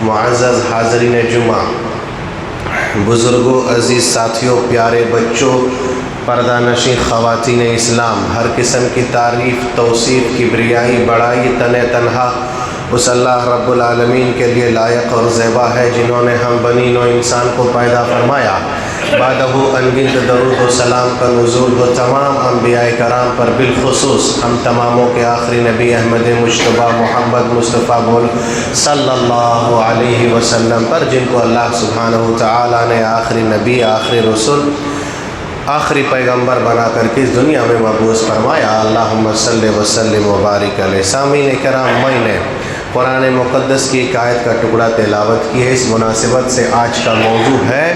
معزز حاضرین جمعہ، بزرگوں، عزیز ساتھیوں، پیارے بچوں، پردہ نشین خواتین اسلام، ہر قسم کی تعریف، توصیف، کبریائی، بڑائی تنہا اس اللہ رب العالمین کے لیے لائق اور زیبا ہے جنہوں نے ہم بنی نوع انسان کو پیدا فرمایا۔ بعدہ انگنت درود و سلام کا نزول ہو تمام انبیاء کرام پر، بالخصوص ہم تماموں کے آخری نبی احمد مجتبیٰ محمد مصطفیٰ بول صلی اللہ علیہ وسلم پر، جن کو اللہ سبحانہ وتعالی نے آخری نبی، آخری رسول، آخری پیغمبر بنا کر کے اس دنیا میں مبعوث فرمایا۔ اللہم صلی وسلم وبارک علیہ۔ سامعین کرام، میں نے قرآن مقدس کی ایک آیت کا ٹکڑا تلاوت کی ہے۔ اس مناسبت سے آج کا موضوع ہے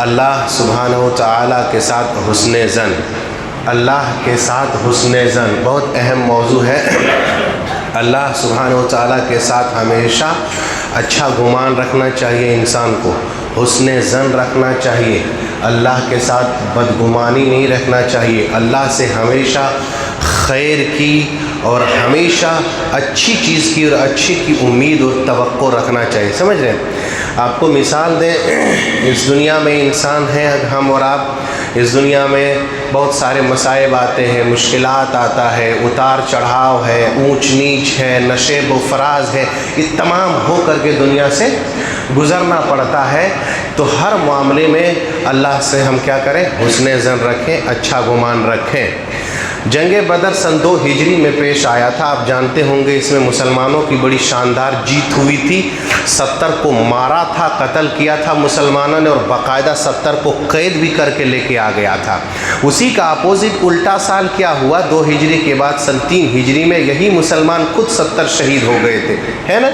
اللہ سبحانہ وتعالی کے ساتھ حسن ظن۔ اللہ کے ساتھ حسن ظن بہت اہم موضوع ہے۔ اللہ سبحانہ وتعالی کے ساتھ ہمیشہ اچھا گمان رکھنا چاہیے، انسان کو حسن ظن رکھنا چاہیے، اللہ کے ساتھ بدگمانی نہیں رکھنا چاہیے، اللہ سے ہمیشہ خیر کی اور ہمیشہ اچھی چیز کی اور اچھی کی امید اور توقع رکھنا چاہیے۔ سمجھ رہے ہیں؟ آپ کو مثال دیں، اس دنیا میں انسان ہیں ہم اور آپ، اس دنیا میں بہت سارے مصائب آتے ہیں، مشکلات آتا ہے، اتار چڑھاؤ ہے، اونچ نیچ ہے، نشیب و فراز ہے، یہ تمام ہو کر کے دنیا سے گزرنا پڑتا ہے۔ تو ہر معاملے میں اللہ سے ہم کیا کریں؟ حسن ظن رکھیں، اچھا گمان رکھیں۔ جنگ بدر سن 2 ہجری میں پیش آیا تھا، آپ جانتے ہوں گے، اس میں مسلمانوں کی بڑی شاندار جیت ہوئی تھی۔ 70 کو مارا تھا، قتل کیا تھا مسلمانوں نے، اور باقاعدہ 70 کو قید بھی کر کے لے کے آ گیا تھا۔ اسی کا اپوزٹ الٹا سال کیا ہوا، 2 ہجری کے بعد سن 3 ہجری میں یہی مسلمان خود 70 شہید ہو گئے تھے، ہے نا؟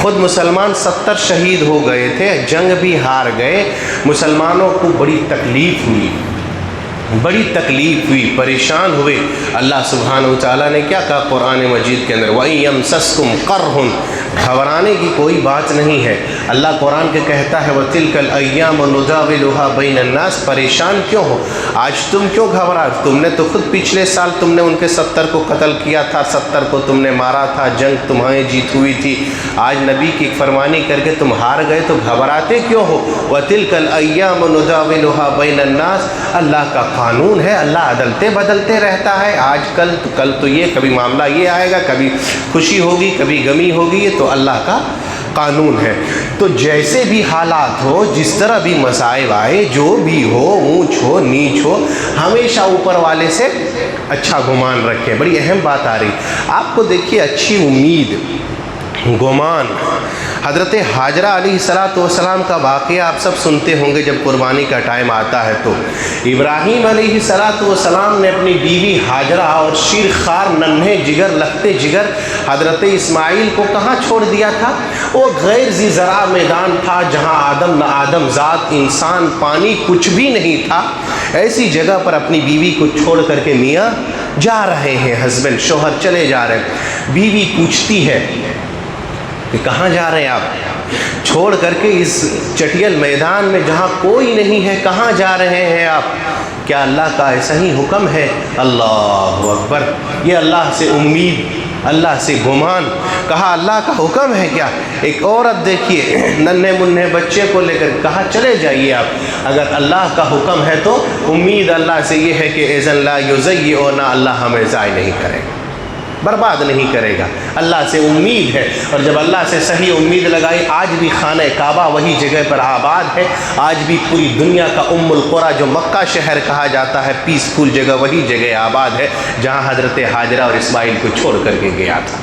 خود مسلمان 70 شہید ہو گئے تھے، جنگ بھی ہار گئے، مسلمانوں کو بڑی تکلیف ہوئی، پریشان ہوئے۔ اللہ سبحانہ وتعالیٰ نے کیا کہا قرآن مجید کے اندر؟ وَإِن يَمْسَسْكُمْ قَرْحٌ، گھبرانے کی کوئی بات نہیں ہے۔ اللہ قرآن کے کہتا ہے وَتِلْكَ الْأَيَّامُ نُدَاوِلُهَا بَيْنَ النَّاسِ، پریشان کیوں ہو؟ آج تم کیوں گھبرا؟ تم نے تو خود پچھلے سال تم نے ان کے 70 کو قتل کیا تھا، 70 کو تم نے مارا تھا، جنگ تمہیں جیت ہوئی تھی، آج نبی کی فرمانی کر کے تم ہار گئے، تو گھبراتے کیوں ہو؟ وَتِلْكَ الْأَيَّامُ نُدَاوِلُهَا بَيْنَ النَّاسِ، اللہ کا قانون ہے، اللہ عدلتے بدلتے رہتا ہے، آج کل تو یہ، کبھی معاملہ یہ آئے گا، کبھی خوشی ہوگی، کبھی غمی ہوگی، یہ تو اللہ کا قانون ہے۔ تو جیسے بھی حالات ہو، جس طرح بھی مصائب آئے، جو بھی ہو، اونچ ہو نیچ ہو، ہمیشہ اوپر والے سے اچھا گمان رکھیں۔ بڑی اہم بات آ رہی آپ کو، دیکھیے، اچھی امید، گمان۔ حضرت حاجرہ علیہ السلام کا واقعہ آپ سب سنتے ہوں گے، جب قربانی کا ٹائم آتا ہے تو ابراہیم علیہ السلام نے اپنی بیوی حاجرہ اور شیرخوار ننھے جگر لگتے جگر حضرت اسماعیل کو کہاں چھوڑ دیا تھا؟ وہ غیر ذی زرع میدان تھا، جہاں آدم نہ آدم ذات، انسان، پانی، کچھ بھی نہیں تھا۔ ایسی جگہ پر اپنی بیوی کو چھوڑ کر کے میاں جا رہے ہیں، ہسبینڈ شوہر چلے جا رہے ہیں۔ بیوی پوچھتی ہے کہ کہاں جا رہے ہیں آپ؟ چھوڑ کر کے اس چٹیل میدان میں جہاں کوئی نہیں ہے، کہاں جا رہے ہیں آپ؟ کیا اللہ کا ایسا ہی حکم ہے؟ اللہ اکبر! یہ اللہ سے امید، اللہ سے گمان، کہا اللہ کا حکم ہے کیا؟ ایک عورت دیکھیے، ننھے منھے بچے کو لے کر کہا چلے جائیے آپ، اگر اللہ کا حکم ہے تو امید اللہ سے یہ ہے کہ اذن لا یضیعنا، اللہ ہمیں ضائع نہیں کرے گا، برباد نہیں کرے گا، اللہ سے امید ہے۔ اور جب اللہ سے صحیح امید لگائی، آج بھی خانہ کعبہ وہی جگہ پر آباد ہے، آج بھی پوری دنیا کا القریٰ جو مکہ شہر کہا جاتا ہے، پیسفل جگہ وہی جگہ آباد ہے جہاں حضرت حاجرہ اور اسماعیل کو چھوڑ کر کے گیا تھا۔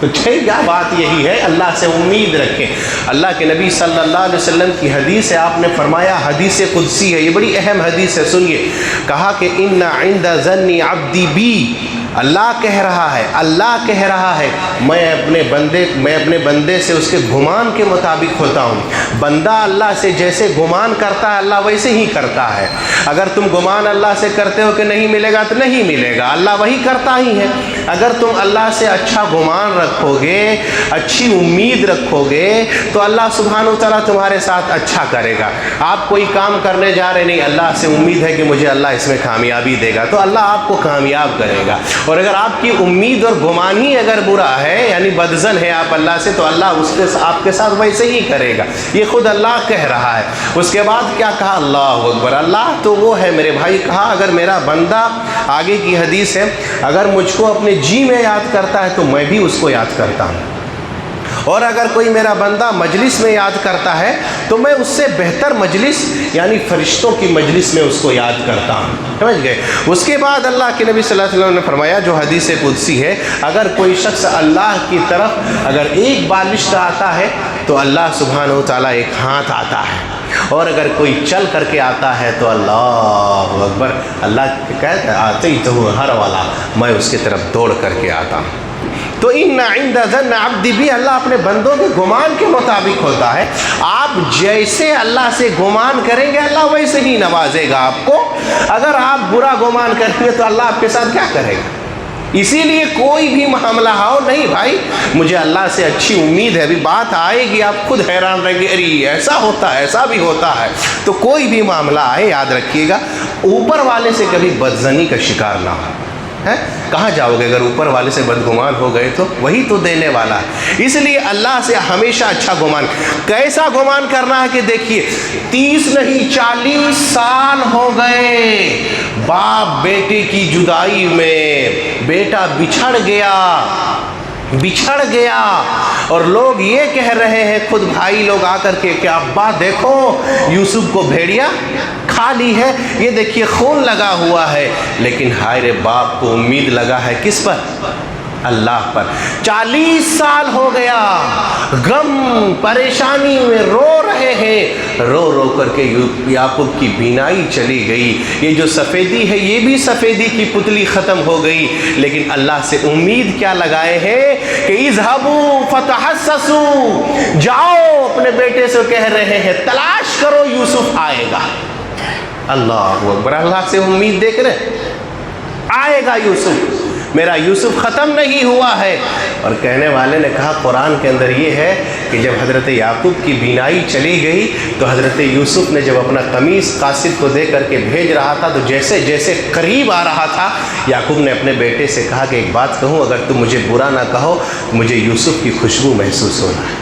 تو کیا بات یہی ہے، اللہ سے امید رکھیں۔ اللہ کے نبی صلی اللہ علیہ وسلم کی حدیث ہے، آپ نے فرمایا، حدیث قدسی ہے، یہ بڑی اہم حدیث ہے، سنیے۔ کہا کہ ان عند ظن عبدی بی، اللہ کہہ رہا ہے میں اپنے بندے سے اس کے گمان کے مطابق ہوتا ہوں۔ بندہ اللہ سے جیسے گمان کرتا ہے، اللہ ویسے ہی کرتا ہے۔ اگر تم گمان اللہ سے کرتے ہو کہ نہیں ملے گا تو نہیں ملے گا، اللہ وہی کرتا ہی ہے۔ اگر تم اللہ سے اچھا گمان رکھو گے، اچھی امید رکھو گے تو اللہ سبحانہ و تعالیٰ تمہارے ساتھ اچھا کرے گا۔ آپ کوئی کام کرنے جا رہے، نہیں اللہ سے امید ہے کہ مجھے اللہ اس میں کامیابی دے گا، تو اللہ آپ کو کامیاب کرے گا۔ اور اگر آپ کی امید اور گمان ہی اگر برا ہے، یعنی بدظن ہے آپ اللہ سے، تو اللہ آپ کے ساتھ ویسے ہی کرے گا۔ یہ خود اللہ کہہ رہا ہے۔ اس کے بعد کیا کہا؟ اللہ اکبر۔ اللہ تو وہ ہے میرے بھائی، کہا اگر میرا بندہ، آگے کی حدیث ہے، اگر مجھ کو اپنے جی میں یاد کرتا ہے تو میں بھی اس کو یاد کرتا ہوں، اور اگر کوئی میرا بندہ مجلس میں یاد کرتا ہے تو میں اس سے بہتر مجلس یعنی فرشتوں کی مجلس میں اس کو یاد کرتا ہوں۔ سمجھ گئے؟ اس کے بعد اللہ کے نبی صلی اللہ علیہ وسلم نے فرمایا، جو حدیث قدسی ہے، اگر کوئی شخص اللہ کی طرف اگر ایک بالشت آتا ہے تو اللہ سبحانہ و تعالیٰ ایک ہاتھ آتا ہے، اور اگر کوئی چل کر کے آتا ہے تو اللہ اکبر، اللہ کہتا ہے آتے ہی تو ہر والا، میں اس کی طرف دوڑ کر کے آتا ہوں۔ تو ان عند ظن عبدی بھی، اللہ اپنے بندوں کے گمان کے مطابق ہوتا ہے۔ آپ جیسے اللہ سے گمان کریں گے اللہ ویسے ہی نوازے گا آپ کو۔ اگر آپ برا گمان کریں گے تو اللہ آپ کے ساتھ کیا کرے گا؟ اسی لیے کوئی بھی معاملہ ہو، نہیں بھائی مجھے اللہ سے اچھی امید ہے، ابھی بات آئے گی آپ خود حیران رہیں گے، ارے ایسا ہوتا ہے، ایسا بھی ہوتا ہے۔ تو کوئی بھی معاملہ آئے یاد رکھیے گا، اوپر والے سے کبھی بدظنی کا شکار نہ ہو۔ ہے کہاں جاؤ گے اگر اوپر والے سے بدگمان ہو گئے؟ تو وہی تو دینے والا ہے۔ اس لیے اللہ سے ہمیشہ اچھا گمان۔ کیسا گمان کرنا ہے کہ دیکھیے 30 نہیں 40 سال ہو گئے باپ بیٹے کی جدائی میں، بیٹا بچھڑ گیا اور لوگ یہ کہہ رہے ہیں، خود بھائی لوگ آ کر کے کہ ابا دیکھو یوسف کو بھیڑیا کھا لی ہے، یہ دیکھیے خون لگا ہوا ہے، لیکن ہائے رے باپ کو امید لگا ہے کس پر؟ اللہ پر۔ 40 سال ہو گیا، غم پریشانی میں رو رہے ہیں، رو کر کے یعقوب کی بینائی چلی گئی، یہ جو سفیدی ہے یہ بھی سفیدی کی پتلی ختم ہو گئی، لیکن اللہ سے امید کیا لگائے ہیں کہ اذهبوا فتحسسوا، جاؤ اپنے بیٹے سے کہہ رہے ہیں تلاش کرو یوسف آئے گا۔ اللہ اکبر، اللہ سے امید دیکھ رہے، آئے گا یوسف، میرا یوسف ختم نہیں ہوا ہے۔ اور کہنے والے نے کہا قرآن کے اندر یہ ہے کہ جب حضرت یعقوب کی بینائی چلی گئی تو حضرت یوسف نے جب اپنا قمیص قاصد کو دے کر کے بھیج رہا تھا تو جیسے جیسے قریب آ رہا تھا، یعقوب نے اپنے بیٹے سے کہا کہ ایک بات کہوں، اگر تم مجھے برا نہ کہو، مجھے یوسف کی خوشبو محسوس ہو رہا ہے۔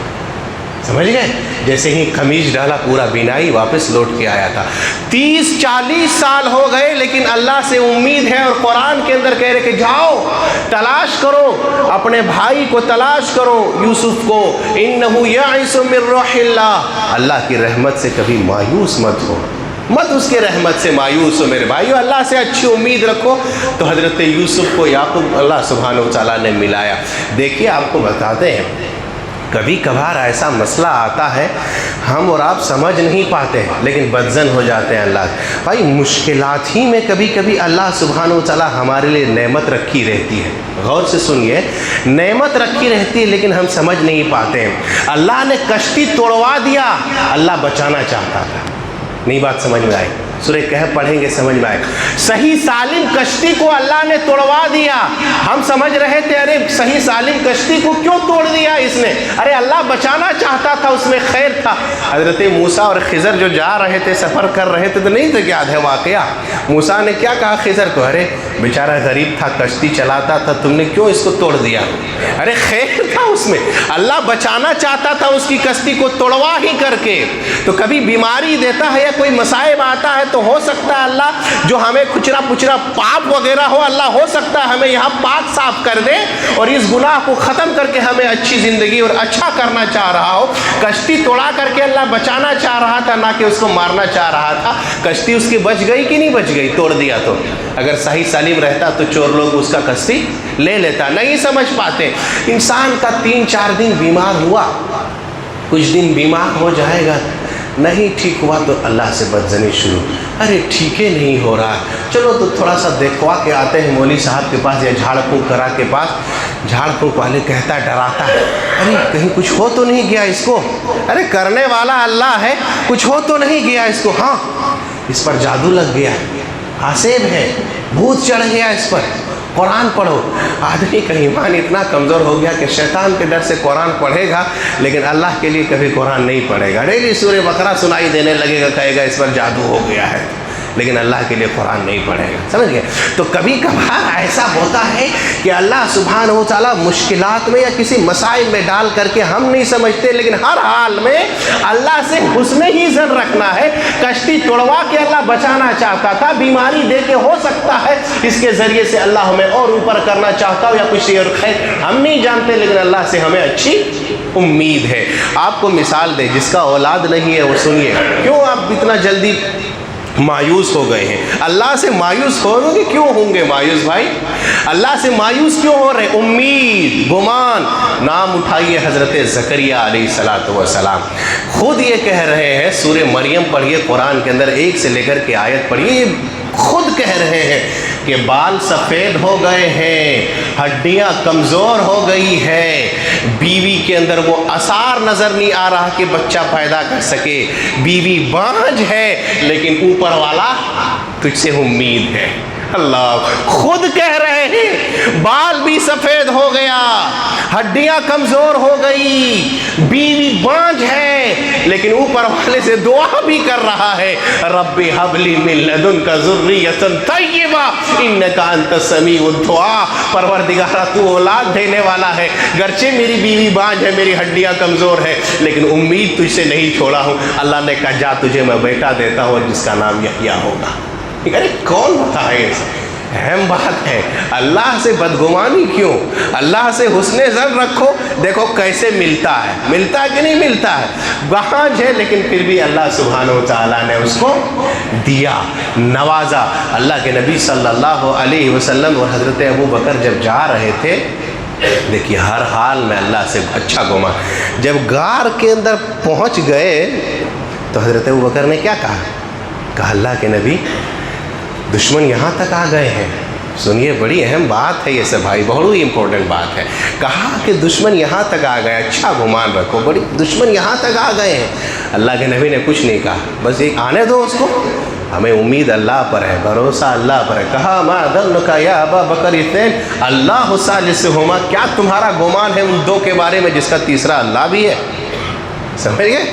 سمجھ گئے؟ جیسے ہی قمیص ڈالا پورا بینائی واپس لوٹ کے آیا تھا۔ 30-40 سال ہو گئے لیکن اللہ سے امید ہے، اور قرآن کے اندر کہہ رہے کہ جاؤ تلاش کرو، اپنے بھائی کو تلاش کرو یوسف کو، انہو یعیس من روح اللہ، اللہ کی رحمت سے کبھی مایوس مت ہو، مت اس کے رحمت سے مایوس ہو میرے بھائیو، اللہ سے اچھی امید رکھو۔ تو حضرت یوسف کو یعقوب اللہ سبحانہ و تعالیٰ نے ملایا۔ دیکھیے آپ کو بتاتے ہیں، کبھی کبھار ایسا مسئلہ آتا ہے ہم اور آپ سمجھ نہیں پاتے لیکن بدظن ہو جاتے ہیں اللہ سے۔ بھائی مشکلات ہی میں کبھی کبھی اللہ سبحانہ و تعالیٰ ہمارے لیے نعمت رکھی رہتی ہے۔ غور سے سنیے، نعمت رکھی رہتی ہے لیکن ہم سمجھ نہیں پاتے ہیں۔ اللہ نے کشتی توڑوا دیا، اللہ بچانا چاہتا تھا۔ نہیں بات سمجھ میں آئی؟ سورہ کہف پڑھیں گے سمجھ میں آئے۔ صحیح سالم کشتی کو اللہ نے توڑوا دیا، ہم سمجھ رہے تھے ارے صحیح سالم کشتی کو کیوں توڑ دیا اس نے، ارے اللہ بچانا چاہتا تھا، اس میں خیر تھا۔ حضرت موسیٰ اور خضر جو جا رہے تھے، سفر کر رہے تھے، تو نہیں تو یاد ہے واقعہ، موسیٰ نے کیا کہا خضر کو، ارے بیچارہ غریب تھا، کشتی چلاتا تھا، تم نے کیوں اس کو توڑ دیا؟ ارے خیر تھا اس میں، اللہ بچانا چاہتا تھا اس کی کشتی کو توڑوا ہی کر کے۔ تو کبھی بیماری دیتا ہے یا کوئی مصائب آتا ہے تو ہو سکتا ہے اللہ جو ہمیں کچرا پچرا پاپ وغیرہ ہو، اللہ ہو سکتا ہے ہمیں یہاں پاک صاف کر دے اور اس گناہ کو ختم کر کے ہمیں اچھی زندگی اور اچھا کرنا چاہ رہا ہو۔ کشتی توڑا کر کے اللہ بچانا چاہ رہا تھا، نہ کہ اس کو مارنا چاہ رہا تھا۔ کشتی اس کی بچ گئی کہ نہیں بچ گئی؟ توڑ دیا تو اگر صحیح سالم رہتا تو چور لوگ اس کا کشتی لے لیتا، نہیں سمجھ پاتے۔ انسان کا 3-4 دن بیمار ہوا، کچھ دن بیمار ہو جائے گا، نہیں ٹھیک ہوا تو اللہ سے بدظنی شروع، ارے ٹھیک ہی نہیں ہو رہا، چلو تو تھوڑا سا دیکھوا کے آتے ہیں مولوی صاحب کے پاس یا جھاڑ پھونک کرا کے پاس۔ جھاڑ پھونک والے کہتا ہے، ڈراتا ہے، ارے کہیں کچھ ہو تو نہیں گیا اس کو، ارے کرنے والا اللہ ہے، کچھ ہو تو نہیں گیا اس کو، ہاں اس پر جادو لگ گیا، حاسب ہے، بھوت چڑھ گیا اس پر، कुरान पढ़ो। आदमी का ईमान इतना कमज़ोर हो गया कि शैतान के डर से कुरान पढ़ेगा लेकिन अल्लाह के लिए कभी कुरान नहीं पढ़ेगा। डेली सूरह बकरा सुनाई देने लगेगा, कहेगा इस पर जादू हो गया है, लेकिन अल्लाह के लिए कुरान नहीं पढ़ेगा। समझ गए? तो कभी कभार ऐसा होता है कि अल्लाह सुब्हानहू व तआला मुश्किलात में या किसी मसाइल में डाल करके हम नहीं समझते, लेकिन हर हाल में अल्लाह से हुस्न ही ज़न रखना है। कश्ती तोड़वा के अल्लाह बचाना चाहता था, बीमारी दे के हो सकता है इसके ज़रिए से अल्लाह हमें और ऊपर करना चाहता हो या कुछ और खैर हम नहीं जानते, लेकिन अल्लाह से हमें अच्छी उम्मीद है। आपको मिसाल दे, जिसका औलाद नहीं है वो सुनिए, क्यों आप इतना जल्दी मायूस हो गए हैं? अल्लाह से मायूस होंगे, क्यों होंगे मायूस भाई? अल्लाह से मायूस क्यों हो रहे? उम्मीद, गुमान। नाम उठाइए हज़रत ज़करिया अलैहिस्सलातु वस्सलाम, खुद ये कह रहे हैं, सूरह मरियम पढ़िए, कुरान के अंदर 1 से लेकर के आयत पढ़िए, खुद कह रहे हैं कि बाल सफ़ेद हो गए हैं, हड्डियां कमज़ोर हो गई है, बीवी के अंदर वो आसार नज़र नहीं आ रहा कि बच्चा पैदा कर सके, बीवी बांझ है, लेकिन ऊपर वाला तुझसे उम्मीद है। अल्लाह खुद कह रहे हैं बाल भी सफ़ेद हो गया, हड्डियां कमज़ोर हो गई, बीवी बांझ है, लेकिन ऊपर वाले से दुआ भी कर रहा है, रब्बी हबली मिन लदुनका ज़ुर्रियतन तय्यबा इन्नका अंतस समीउद दुआ। परवरदिगारा तू औलाद देने वाला है, गरचे मेरी बीवी बांझ है, मेरी हड्डियां कमज़ोर है, लेकिन उम्मीद तुझसे नहीं छोड़ा हूँ। अल्लाह ने कहा जा तुझे मैं बेटा देता हूँ जिसका नाम यहया होगा। अरे कौन बताए? अहम बात है। अल्लाह से बदगुमानी क्यों? अल्लाह से हुस्ने ज़न रखो। देखो कैसे मिलता है, मिलता है कि नहीं मिलता है? बांझ है लेकिन फिर भी अल्लाह सुब्हानहू व तआला ने उसको दिया, नवाजा। अल्लाह के नबी सल्लल्लाहु अलैहि वसल्लम और हज़रत अबू बकर जब जा रहे थे, देखिए हर हाल में अल्लाह से अच्छा गुमा। जब गार के अंदर पहुँच गए तो हज़रत अबू बकर ने क्या कहा अल्लाह के नबी दुश्मन यहाँ तक आ गए हैं। सुनिए बड़ी अहम बात है ये सब भाई, बहुत ही इम्पोर्टेंट बात है। कहा कि दुश्मन यहाँ तक आ गए, अच्छा गुमान रखो, बड़ी दुश्मन यहाँ तक आ गए हैं। अल्लाह के नबी ने कुछ नहीं कहा, बस एक आने दो उसको, हमें उम्मीद अल्लाह पर है, भरोसा अल्लाह पर है। कहा मा दन्नुका या अबा बकर इत्नैन अल्लाहु सालिसुहुमा, क्या तुम्हारा गुमान है उन 2 के बारे में जिसका तीसरा अल्लाह भी है? समझ गए?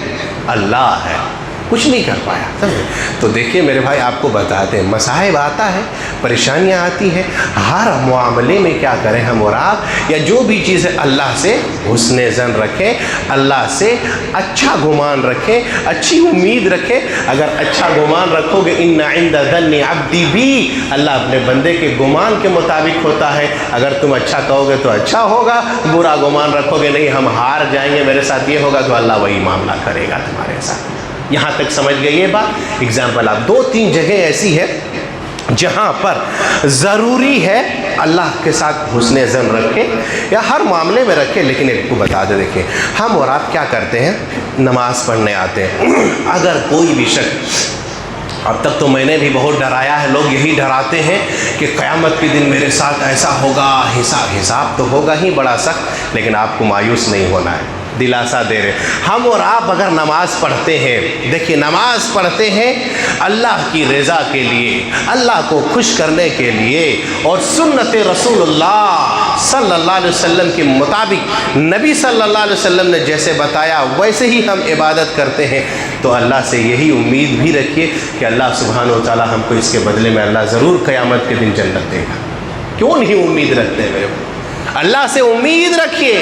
अल्लाह है, कुछ नहीं कर पाया। समझे? तो देखिए मेरे भाई आपको बताते हैं, मसाइब आता है, परेशानियां आती हैं, हर मामले में क्या करें हम और आप, या जो भी चीज़ है अल्लाह से हुस्ने ज़न रखें, अल्लाह से अच्छा गुमान रखें, अच्छी उम्मीद रखें। अगर अच्छा गुमान रखोगे, इन्ना इंदा ज़न्नि अब्दी भी, अल्लाह अपने बंदे के गुमान के मुताबिक होता है। अगर तुम अच्छा कहोगे तो अच्छा होगा, बुरा गुमान रखोगे नहीं हम हार जाएंगे, मेरे साथ ये होगा, तो अल्लाह वही मामला करेगा तुम्हारे साथ। यहाँ तक समझ गए ये बात? एग्जाम्पल आप 2-3 जगह ऐसी है जहाँ पर ज़रूरी है अल्लाह के साथ हुस्ने ज़न रखें, या हर मामले में रखें। लेकिन एक को बता दे, देखिए हम और आप क्या करते हैं, नमाज़ पढ़ने आते हैं, अगर कोई भी शख्स, अब तक तो मैंने भी बहुत डराया है, लोग यही डराते हैं कि क़यामत के दिन मेरे साथ ऐसा होगा, हिसाब तो होगा ही बड़ा सख्त, लेकिन आपको मायूस नहीं होना है, दिलासा दे रहे। हम और आप अगर नमाज़ पढ़ते हैं, देखिए नमाज़ पढ़ते हैं अल्लाह की रज़ा के लिए, अल्लाह को खुश करने के लिए, और सुन्नत रसूलुल्लाह सल्लल्लाहु अलैहि वसल्लम के मुताबिक नबी सल्लल्लाहु अलैहि वसल्लम ने जैसे बताया वैसे ही हम इबादत करते हैं, तो अल्लाह से यही उम्मीद भी रखिए कि अल्लाह सुब्हानहू व तआला हमको इसके बदले में अल्लाह ज़रूर क़यामत के दिन जन्नत देगा। क्यों नहीं उम्मीद रखते हैं मेरे? अल्लाह से उम्मीद रखिए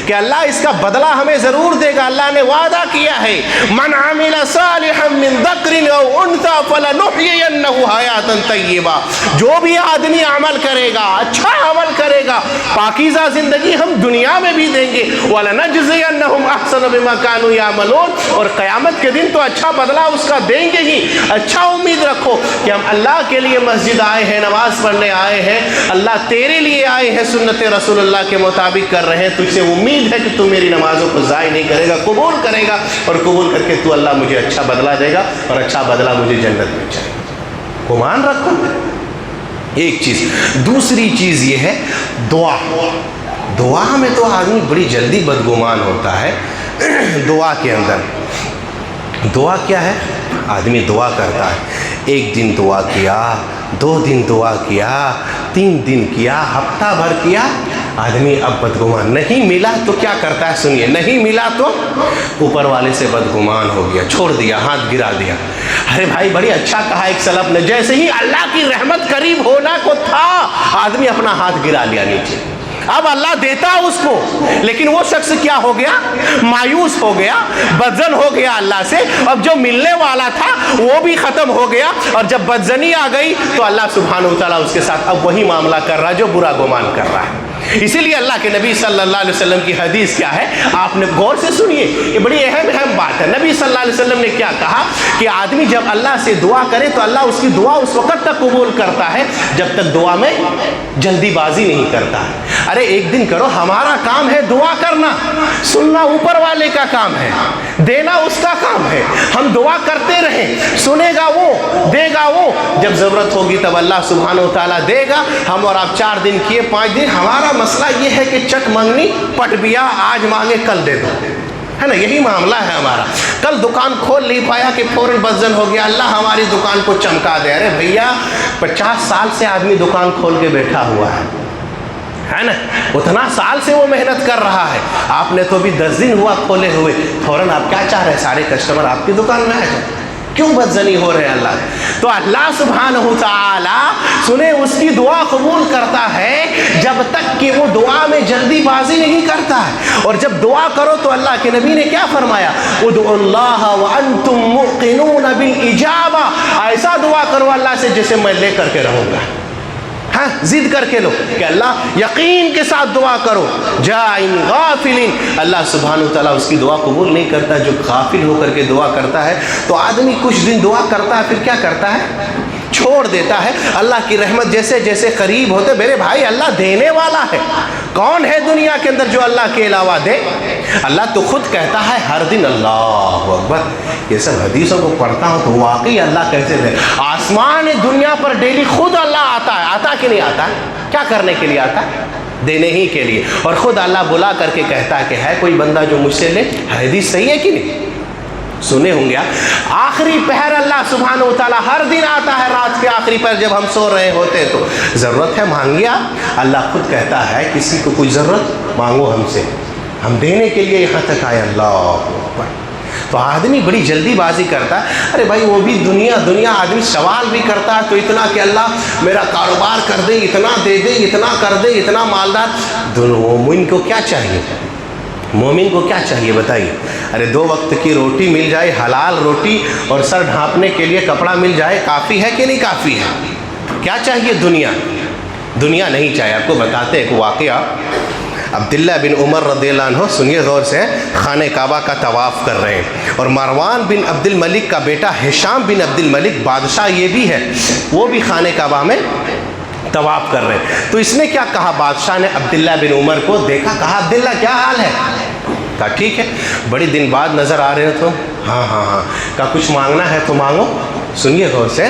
कि अल्लाह इसका बदला हमें ज़रूर देगा। अल्लाह ने वादा किया है, मन आमिला सालिहन मिन ज़क्रिन औ उन्सा फलनुहयिन्नहु हयातन तय्यबा, जो भी आदमी अमल करेगा, अच्छा अमल करेगा, पाकीज़ा ज़िंदगी हम दुनिया में भी देंगे, वलनजज़ियन्नहुम अहसन बिमा कानू यामलून, और क़यामत के दिन तो अच्छा बदला उसका देंगे ही। अच्छा उम्मीद रखो कि हम अल्लाह के लिए मस्जिद आए हैं, नमाज़ पढ़ने आए हैं, अल्लाह तेरे लिए आए हैं, सुन्नत रसूलुल्लाह के मुताबिक कर रहे हैं, तुझसे उम्मीद है कि तू मेरी नमाज़ों को ज़ाय नहीं करेगा, कबूल करेगा, और कबूल करके तू अल्लाह मुझे अच्छा बदला देगा, और अच्छा बदला मुझे जन्नत में चाहिए। गुमान रखो, एक चीज़। दूसरी चीज़ ये है दुआ। दुआ में तो आदमी बड़ी जल्दी बदगुमान होता है। दुआ के अंदर दुआ क्या है? आदमी दुआ करता है, एक दिन दुआ किया, 2 दिन दुआ किया, 3 दिन किया, हफ्ता भर किया, आदमी अब बदगुमान। नहीं मिला तो क्या करता है, सुनिए, नहीं मिला तो ऊपर वाले से बदगुमान हो गया, छोड़ दिया, हाथ गिरा दिया। अरे भाई बड़ी अच्छा कहा एक सलफ ने, जैसे ही अल्लाह की रहमत करीब होना को था, आदमी अपना हाथ गिरा लिया नीचे। अब अल्लाह देता उसको, लेकिन वो शख्स क्या हो गया, मायूस हो गया, बदजन हो गया अल्लाह से। अब जो मिलने वाला था वो भी ख़त्म हो गया, और जब बदजनी आ गई तो अल्लाह सुब्हानहू व तआला उसके साथ अब वही मामला कर रहा है जो बुरा गुमान कर रहा है। इसीलिए अल्लाह के नबी सल्लल्लाहु अलैहि वसल्लम की हदीस क्या है, आपने गौर से सुनिए, ये बड़ी अहम बात है। नबी सल्लल्लाहु अलैहि वसल्लम ने क्या कहा कि आदमी जब अल्लाह से दुआ करे तो अल्लाह उसकी दुआ उस वक़्त तक कबूल करता है जब तक दुआ में जल्दीबाजी नहीं करता है। अरे एक दिन करो, हमारा काम है दुआ करना, सुनना ऊपर वाले का काम है, देना उसका काम है। हम दुआ करते रहें, सुनेगा वो, देगा वो, जब ज़रूरत होगी तब अल्लाह सुब्हानहू व तआला देगा। हम और आप 4 दिन किए, 5 दिन, हमारा मसला ये है कि चट मंगनी पट बिया, आज मांगे कल दे दो, है ना, यही मामला है हमारा। कल दुकान खोल नहीं पाया कि फौरन बदजन हो गया, अल्लाह हमारी दुकान को चमका दे। अरे भैया 50 साल से आदमी दुकान खोल के बैठा हुआ है ना, उतना साल से वो मेहनत कर रहा है, आपने तो अभी 10 दिन हुआ खोले हुए, फौरन आप क्या चाह रहे हैं, सारे कस्टमर आपकी दुकान में आ जाए, क्यों बदजनी हो रहे हैं अल्लाह। तो अल्लाह सुब्हानहू तआला सुने उसकी दुआ कबूल करता है जब तक कि वो दुआ में जल्दीबाजी नहीं करता है। और जब दुआ करो तो अल्लाह के नबी ने क्या फरमाया, उदउल्लाह व अंतुम मुक़िनून बिल इजाबा, ऐसा दुआ करो अल्लाह से जैसे मैं लेकर के रहूँगा। हाँ, जिद करके लो कि अल्लाह यकीन के साथ दुआ करो। जाइन गाफिलिन, अल्लाह सुब्हानहू व तआला उसकी दुआ कबूल नहीं करता जो गाफिल होकर के दुआ करता है। तो आदमी कुछ दिन दुआ करता है, फिर क्या करता है, छोड़ देता है। अल्लाह की रहमत जैसे जैसे करीब होते, मेरे भाई अल्लाह देने वाला है। कौन है दुनिया के अंदर जो अल्लाह के अलावा दे? अल्लाह तो खुद कहता है हर दिन अल्लाहु अकबर। ये सब हदीसों को पढ़ता हूँ तो वाकई अल्लाह कैसे दे। आसमान दुनिया पर डेली खुद अल्लाह आता है, आता कि नहीं आता? क्या करने के लिए आता है? देने ही के लिए। और ख़ुद अल्लाह बुला करके कहता है कि है कोई बंदा जो मुझसे ले। हदीस सही है कि नहीं? सुने होंगे आप। आखिरी पहर अल्लाह सुब्हानहू व तआला हर दिन आता है, रात के आखिरी पहर जब हम सो रहे होते तो ज़रूरत है मांगिए आप। अल्लाह खुद कहता है किसी को कोई ज़रूरत मांगो हमसे, हम देने के लिए यहाँ तक आए। अल्लाह। तो आदमी बड़ी जल्दीबाजी करता है। अरे भाई वो भी दुनिया आदमी सवाल भी करता है तो इतना कि अल्लाह मेरा कारोबार कर दे, इतना दे दे, इतना कर दे, इतना मालदार। मोमिन को क्या चाहिए? मोमिन को क्या चाहिए बताइए? अरे 2 वक्त की रोटी मिल जाए, हलाल रोटी, और सर ढांपने के लिए कपड़ा मिल जाए, काफ़ी है कि नहीं काफ़ी है? क्या चाहिए दुनिया नहीं चाहिए। आपको बताते हैं एक वाक़या। अब्दुल्ला बिन उमर रज़ियल्लाहु अन्हु, सुनिए गौर से, खाने काबा का तवाफ़ कर रहे हैं, और मारवान बिन अब्दुल मलिक का बेटा हिशाम बिन अब्दुल मलिक बादशाह ये भी है, वो भी खाने काबा में तवाफ़ कर रहे हैं। तो इसने क्या कहा, बादशाह ने अब्दुल्ला बिन उमर को देखा, कहा अब्दुल्ला क्या हाल है? कहा ठीक है, बड़ी दिन बाद नज़र आ रहे हो तो। हाँ। कहा कुछ मांगना है तो मांगो। सुनिए गौर से।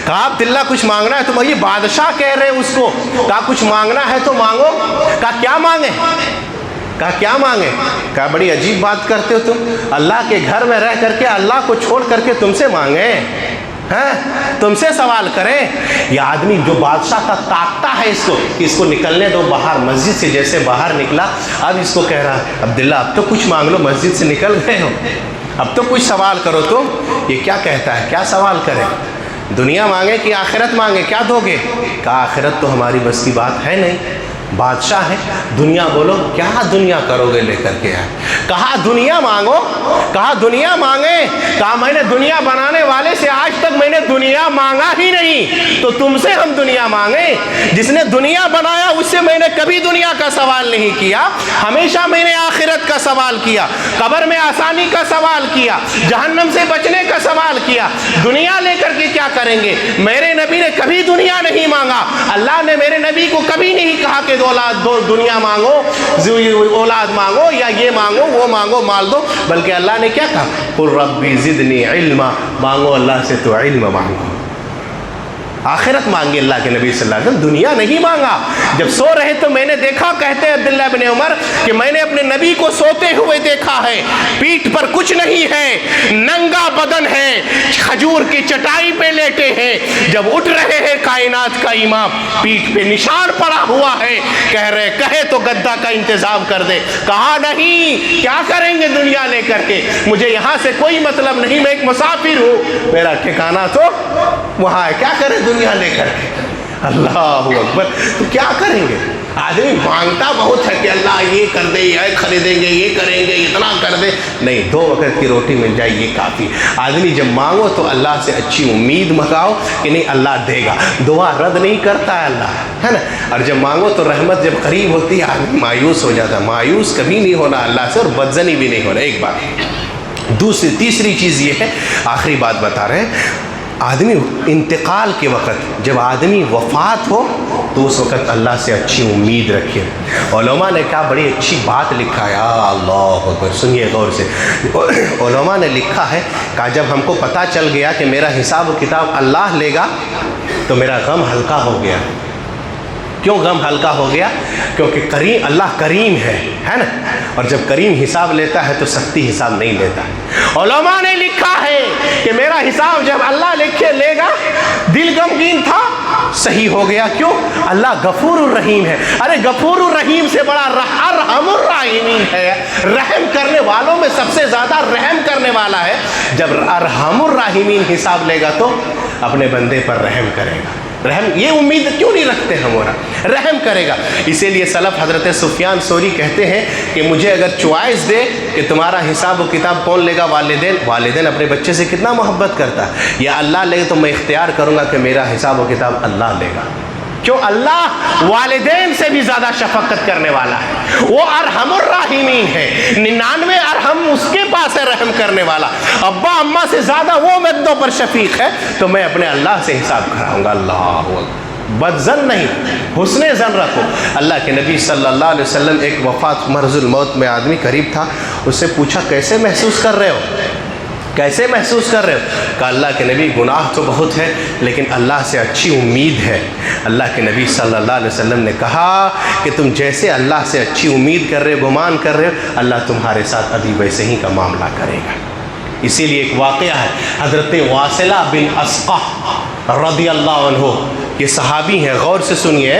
कहा अब्दुल्ला कुछ मांगना है तो ये बादशाह कह रहे हैं उसको। कहा कुछ मांगना है तो मांगो। कहा क्या मांगे? कहा क्या मांगे? कहा बड़ी अजीब बात करते हो तुम, अल्लाह के घर में रह करके अल्लाह को छोड़ करके तुमसे मांगे हैं, तुमसे सवाल करें। ये आदमी जो बादशाह था ताकता है इसको निकलने दो बाहर। मस्जिद से जैसे बाहर निकला, अब इसको कह रहा है अब्दुल्ला अब तो कुछ मांग लो, मस्जिद से निकल गए हो, अब तो कुछ सवाल करो तुम। ये क्या कहता है, क्या सवाल करें? दुनिया मांगे कि आखिरत मांगे, क्या दोगे? कहा आखिरत तो हमारी बस की बात है नहीं, बादशाह है। दुनिया बोलो, क्या दुनिया करोगे लेकर के आए? कहा दुनिया मांगो। कहा दुनिया मांगे। कहा मैंने दुनिया बनाने वाले से आज तक मैंने दुनिया मांगा ही नहीं, तो तुमसे हम दुनिया मांगे? जिसने दुनिया बनाया उससे मैंने कभी दुनिया का सवाल नहीं किया, हमेशा मैंने आखिरत का सवाल किया, कब्र में आसानी का सवाल किया, जहन्नम से बचने का सवाल किया। दुनिया लेकर के क्या करेंगे? मेरे नबी ने कभी दुनिया नहीं मांगा। अल्लाह ने मेरे नबी को कभी नहीं कहा कि औलाद दो, दुनिया मांगो, औलाद मांगो, या ये मांगो वो मांगो, माल दो, बल्कि अल्लाह ने क्या कहा, कुल रब्बी ज़िदनी इल्मा, मांगो अल्लाह से तो इल्म मांगो। आखिरत मांगी अल्लाह के नबी सल्लल्लाहु अलैहि वसल्लम, दुनिया नहीं मांगा। जब सो रहे तो मैंने देखा, कहते हैं अब्दुल्लाह बिन उमर, कि मैंने अपने नबी को सोते हुए देखा है, पीठ पर कुछ नहीं है, नंगा बदन है, खजूर की चटाई पे लेटे हैं। जब उठ रहे हैं कायनात का इमाम, पीठ पे निशान पड़ा हुआ है, कह रहे कहे तो गद्दा का इंतजाम कर दे। कहा नहीं, क्या करेंगे दुनिया लेकर के, मुझे यहाँ से कोई मतलब नहीं, मैं एक मुसाफिर हूँ, मेरा ठिकाना तो वहाँ है, क्या करें दुनिया लेकर के। अल्लाह अकबर। तो क्या करेंगे, आदमी मांगता बहुत है कि अल्लाह ये कर दे, ये खरीदेंगे, ये करेंगे, इतना कर दे, नहीं, 2 वक्त की रोटी मिल जाए ये काफ़ी। आदमी जब मांगो तो अल्लाह से अच्छी उम्मीद मंगाओ कि नहीं अल्लाह देगा, दुआ रद्द नहीं करता है अल्लाह, है ना। और जब मांगो तो रहमत जब करीब होती है आदमी मायूस हो जाता है। मायूस कभी नहीं होना अल्लाह से, और बदजनी भी नहीं होना, एक बात। तीसरी चीज़ ये है, आखिरी बात बता रहे हैं, आदमी इंतकाल के वक़्त, जब आदमी वफ़ात हो तो उस वक़्त अल्लाह से अच्छी उम्मीद रखिए। उलमा ने क्या बड़ी अच्छी बात लिखा है, अल्लाह अकबर, सुनिए गौर से। उलमा ने लिखा है कि जब हमको पता चल गया कि मेरा हिसाब किताब अल्लाह लेगा तो मेरा गम हल्का हो गया। क्यों गम हल्का हो गया? क्योंकि अल्लाह करीम है ना, और जब करीम हिसाब लेता है तो सख्ती हिसाब नहीं लेता। उलमा ने लिखा है कि मेरा हिसाब जब अल्लाह लिखे लेगा, दिल गमगीन था, सही हो गया। क्यों? अल्लाह गफूर रहीम है। अरे गफूर रहीम से बड़ा अरहमुर राहिमीन है, रहम करने वालों में सबसे ज़्यादा रहम करने वाला है। जब अरहमुर राहिमीन हिसाब लेगा तो अपने बंदे पर रहम करेगा। रहम, ये उम्मीद क्यों नहीं रखते हमारा, रहम करेगा। इसीलिए सलफ हज़रत सुफियान सौरी कहते हैं कि मुझे अगर चॉइस दे कि तुम्हारा हिसाब व किताब कौन लेगा, वालिदैन अपने बच्चे से कितना मोहब्बत करता है, या अल्लाह लेगा, तो मैं इख्तियार करूँगा कि मेरा हिसाब व किताब अल्लाह लेगा। क्यों? अल्लाह वालिदैन से भी ज़्यादा शफकत करने वाला है, वो अरहमुर राहिमीन है, 99 अरहम उसके पास है रहम करने वाला। अब्बा अम्मा से ज़्यादा वो बंदों पर शफीक है, तो मैं अपने अल्लाह से हिसाब कराऊंगा। अल्लाह बदजन नहीं, हुस्ने जन रखो। अल्लाह के नबी सल्लल्लाहु अलैहि वसल्लम एक वफ़ात मरजुल मौत में आदमी करीब था, उससे पूछा कैसे महसूस कर रहे हो, कैसे महसूस कर रहे हो? कहा अल्लाह के नबी गुनाह तो बहुत है लेकिन अल्लाह से अच्छी उम्मीद है। अल्लाह के नबी सल्लल्लाहु अलैहि वसल्लम ने कहा कि तुम जैसे अल्लाह से अच्छी उम्मीद कर रहे हो, गुमान कर रहे हो, अल्लाह तुम्हारे साथ अभी वैसे ही का मामला करेगा। इसीलिए एक वाक़या है, हज़रत वासिला बिन अस्क़ा रज़ियल्लाहु अन्हु, ये सहाबी हैं, गौर से सुनिए।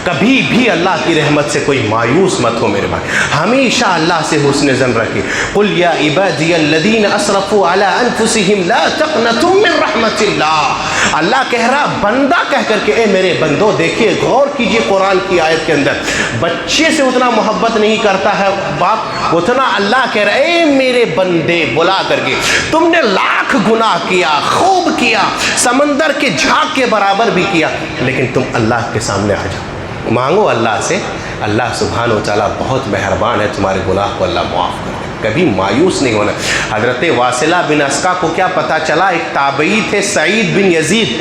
कभी भी अल्लाह की रहमत से कोई मायूस मत हो मेरे भाई, हमेशा अल्लाह से हुस्न ज़न रखिए। कुल या इबादियल्लज़ीना असरफ़ू अला अनफुसिहिम ला तक़नतू मिन रहमतिल्लाह। अल्लाह कह रहा बंदा कह करके, ए मेरे बंदो, देखिए गौर कीजिए कुरान की आयत के अंदर, बच्चे से उतना मोहब्बत नहीं करता है बाप, उतना अल्लाह कह रहा है, ए मेरे बंदे, बुला करके, तुमने लाख गुनाह किया, खूब किया, समंदर के झाग के बराबर भी किया, लेकिन तुम अल्लाह के सामने आ जाओ, मांगो अल्लाह से, अल्लाह सुब्हान व तआला बहुत मेहरबान है, तुम्हारे गुनाह को अल्लाह माफ़ कर दे। कभी मायूस नहीं होना। हज़रत वासिला बिन अस्क़ा को क्या पता चला, एक ताबई थे सईद बिन यजीद,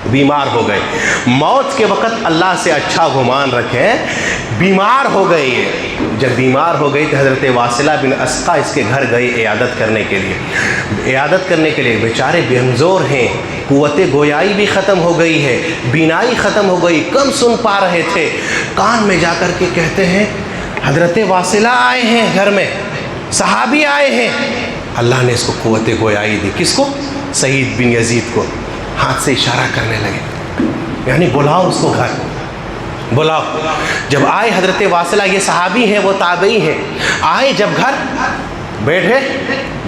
बीमार हो गए, मौत के वक़्त अल्लाह से अच्छा गुमान रखें, बीमार हो गए। जब बीमार हो गई तो हज़रत वासिला बिन अस्क़ा इसके घर गए इयादत करने के लिए। इयादत करने के लिए बेचारे बेकमज़ोर हैं, क़ुव्वत गोयाई भी ख़त्म हो गई है, बीनाई ख़त्म हो गई, कम सुन पा रहे थे। कान में जा कर के कहते हैं हज़रत वासिला आए हैं, घर में सहाबी आए हैं। अल्लाह ने इसको क़ुव्वत गोयाई दी, किसको? सईद बिन यजीद को। हाथ से इशारा करने लगे, यानी बुलाओ उसको घर, बुलाओ। जब आए हज़रत वासिला, ये सहाबी हैं, वो ताबई हैं, आए जब घर बैठे,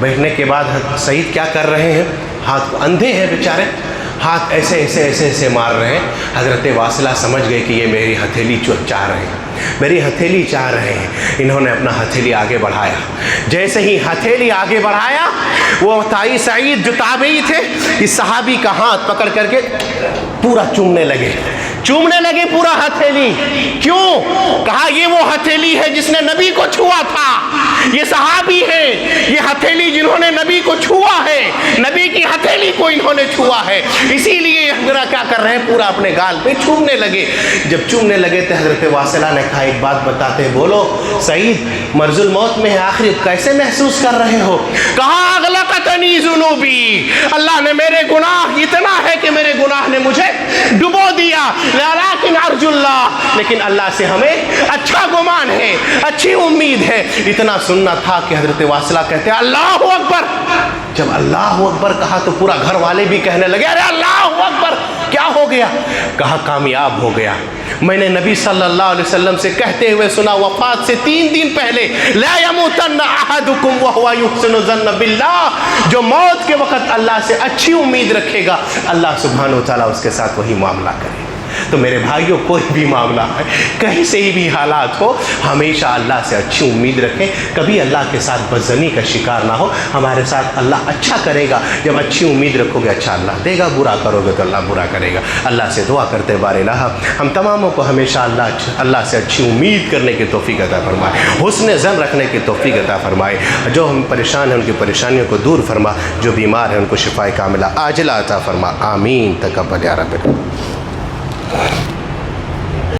बैठने के बाद सईद क्या कर रहे हैं, हाथ अंधे हैं बेचारे, हाथ ऐसे ऐसे ऐसे ऐसे मार रहे हैं। हज़रत वासिला समझ गए कि ये मेरी हथेली चाह रहे हैं, मेरी हथेली चाह रहे हैं। इन्होंने अपना हथेली आगे बढ़ाया, जैसे ही हथेली आगे बढ़ाया, वो ताई सईद जो ताबई थे, इस सहाबी का हाथ पकड़ करके पूरा चूमने लगे, चूमने लगे पूरा हथेली। क्यों? कहा ये वो हथेली है जिसने नबी को छुआ था, ये सहाबी है, ये हथेली जिन्होंने नबी को छुआ है, नबी की हथेली को इन्होंने छुआ है, इसीलिए हमरा क्या कर रहे हैं, पूरा अपने गाल पे चूमने लगे। जब चूमने लगे तो हज़रत वासिला ने کہا ایک بات بتاتے ہیں، بولو سعید مرض الموت میں ہے، آخر کیسے محسوس کر رہے ہو؟ کہا اغلقتنی ذنوبی، اللہ نے میرے گناہ اتنا ہے کہ میرے گناہ نے مجھے ڈبو دیا، لیکن ارجو اللہ، لیکن اللہ سے ہمیں اچھا گمان ہے، اچھی امید ہے۔ اتنا سننا تھا کہ حضرت واصلہ کہتے ہیں اللہ اکبر۔ جب اللہ اکبر کہا تو پورا گھر والے بھی کہنے لگے ارے اللہ اکبر، کیا ہو گیا؟ کہا کامیاب ہو گیا۔ میں نے نبی صلی اللہ علیہ وسلم سے کہتے ہوئے سنا وفات سے 3 دن پہلے، لا یموتن احدکم وہو یحسن الظن باللہ، جو موت کے وقت اللہ سے اچھی امید رکھے گا اللہ سبحانہ وتعالیٰ اس کے ساتھ وہی معاملہ کرے۔ تو میرے بھائیوں، کوئی بھی معاملہ ہے، کہیں سے بھی حالات ہو، ہمیشہ اللہ سے اچھی امید رکھیں، کبھی اللہ کے ساتھ بدظنی کا شکار نہ ہو۔ ہمارے ساتھ اللہ اچھا کرے گا، جب اچھی امید رکھو گے اچھا اللہ دے گا، برا کرو گے تو اللہ برا کرے گا۔ اللہ سے دعا کرتے بار الہ ہم تماموں کو ہمیشہ اللہ سے اچھی امید کرنے کی توفیق عطا فرمائے، حسن ظن رکھنے کی توفیق عطا فرمائے۔ جو ہم پریشان ہیں ان کی پریشانیوں کو دور فرما، جو بیمار ہیں ان کو شفائے کاملہ عاجلہ عطا فرما، آمین۔ تقبل یا رب۔